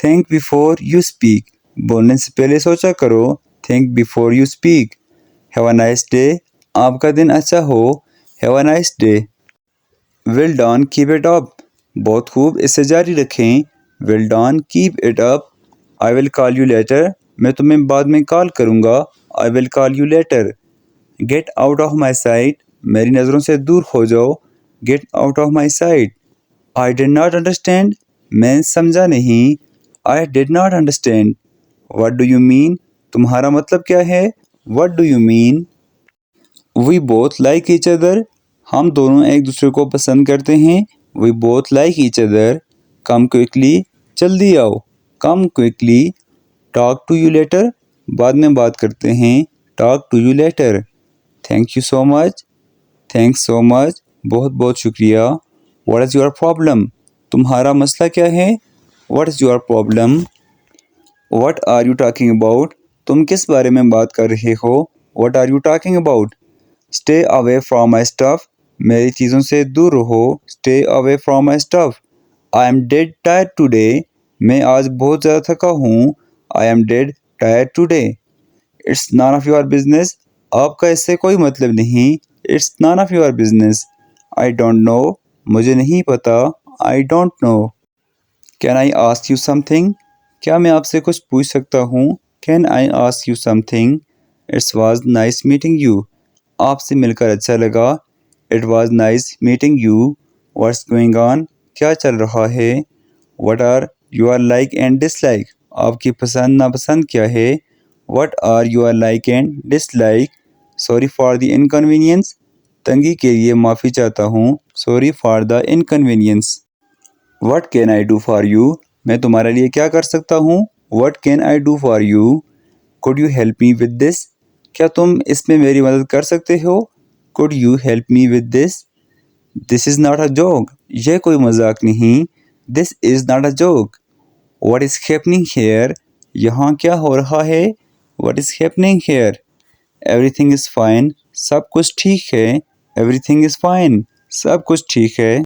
think before you speak. बोलने से पहले सोचा करो. Think before you speak. Have a nice day. आपका दिन अच्छा हो. Have a nice day. Well done, keep it up. बहुत खूब, इसे जारी रखें. Well done, keep it up. I will call you later. मैं तुम्हें बाद में कॉल करूँगा. I will call you later. Get out of my sight. मेरी नज़रों से दूर हो जाओ. Get out of my sight. I did not understand. मैं समझा नहीं. I did not understand. What do you mean? तुम्हारा मतलब क्या है? What do you mean? We both like each other. हम दोनों एक दूसरे को पसंद करते हैं. We both like each other. Come quickly. जल्दी आओ. Come quickly. Talk to you later. बाद में बात करते हैं. Talk to you later. Thank you so much. Thanks so much. बहुत बहुत शुक्रिया. What is your problem? तुम्हारा मसला क्या है? What is your problem? What are you talking about? तुम किस बारे में बात कर रहे हो? What are you talking about? Stay away from my stuff. मेरी चीज़ों से दूर रहो. Stay away from my stuff. I am dead tired today. मैं आज बहुत ज़्यादा थका हूँ. I am dead tired today. It's none of your business. आपका इससे कोई मतलब नहीं. It's none of your business. I don't know. मुझे नहीं पता. I don't know. Can I ask you something? क्या मैं आपसे कुछ पूछ सकता हूँ? Can I ask you something? It was nice meeting you. आपसे मिलकर अच्छा लगा. It was nice meeting you. What's going on? क्या चल रहा है? What are your like and dislike? आपकी पसंद नापसंद क्या है? What are your like and dislike? Sorry for the inconvenience. तंगी के लिए माफ़ी चाहता हूँ. Sorry for the inconvenience. What can I do for you? मैं तुम्हारे लिए क्या कर सकता हूँ? What can I do for you? Could you help me with this? क्या तुम इसमें मेरी मदद कर सकते हो? Could you help me with this? This is not a joke. यह कोई मजाक नहीं. This is not a joke. What is happening here? यहाँ क्या हो रहा है? What is happening here? Everything is fine. सब कुछ ठीक है. Everything is fine. सब कुछ ठीक है.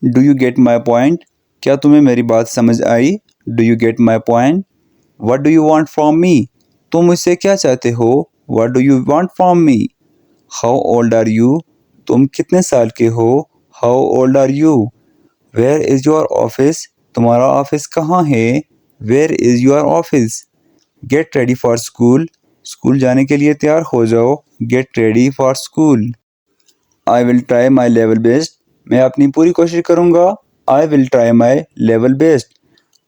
Do you get my point? क्या तुम्हें मेरी बात समझ आई? Do you get my point? What do you want from me? तुम मुझसे क्या चाहते हो? What do you want from me? How old are you? तुम कितने साल के हो? How old are you? Where is your office? तुम्हारा ऑफिस कहाँ है? Where is your office? Get ready for school. School जाने के लिए तैयार हो जाओ. Get ready for school. I will try my level best. मैं अपनी पूरी कोशिश करूँगा. I will try my level best.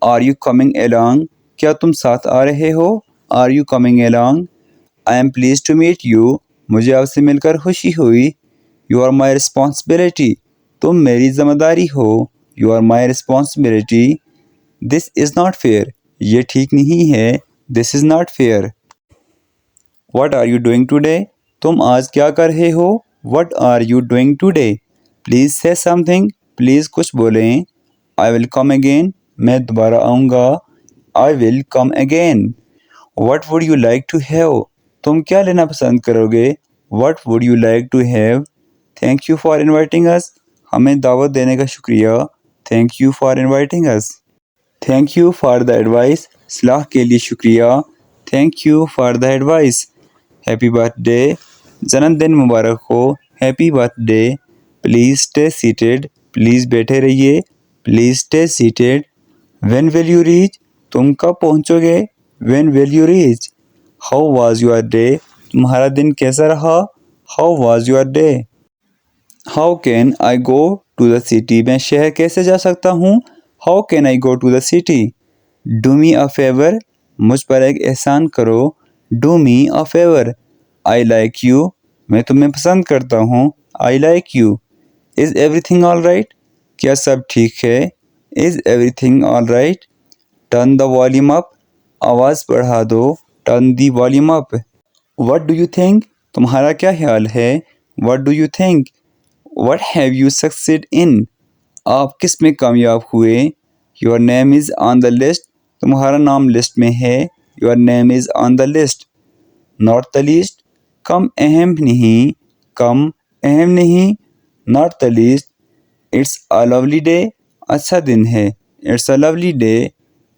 Are you coming along? क्या तुम साथ आ रहे हो? Are you coming along? I am pleased to meet you. मुझे आपसे मिलकर खुशी हुई. You are my responsibility. तुम मेरी जिम्मेदारी हो. You are my responsibility. This is not fair. ये ठीक नहीं है. This is not fair. What are you doing today? तुम आज क्या कर रहे हो? What are you doing today? Please say something. Please कुछ बोलें. I will come again. मैं दोबारा आऊँगा. I will come again. What would you like to have? तुम क्या लेना पसंद करोगे? What would you like to have? Thank you for inviting us. हमें दावत देने का शुक्रिया. Thank you for inviting us. Thank you for the advice. सलाह के लिए शुक्रिया. Thank you for the advice. Happy birthday. जन्मदिन मुबारक हो. Happy birthday. Please stay seated. Please बैठे रहिए. Please stay seated. When will you reach? तुम कब पहुँचोगे? When will you reach? How was your day? तुम्हारा दिन कैसा रहा? How was your day? How can I go to the city? मैं शहर कैसे जा सकता हूँ? How can I go to the city? Do me a favor. मुझ पर एक एहसान करो. Do me a favor. I like you. मैं तुम्हें पसंद करता हूँ. I like you. Is everything all right? क्या सब ठीक है? Is everything all right? Turn the volume up. आवाज़ बढ़ा दो. Turn the volume up. What do you think? तुम्हारा क्या ख्याल है? What do you think? What have you succeeded in? आप किस में कामयाब हुए? Your name is on the list. तुम्हारा नाम लिस्ट में है. Your name is on the list. Not the least. कम अहम नहीं. कम अहम नहीं. Not the least. It's a lovely day. अच्छा दिन है. It's a lovely day.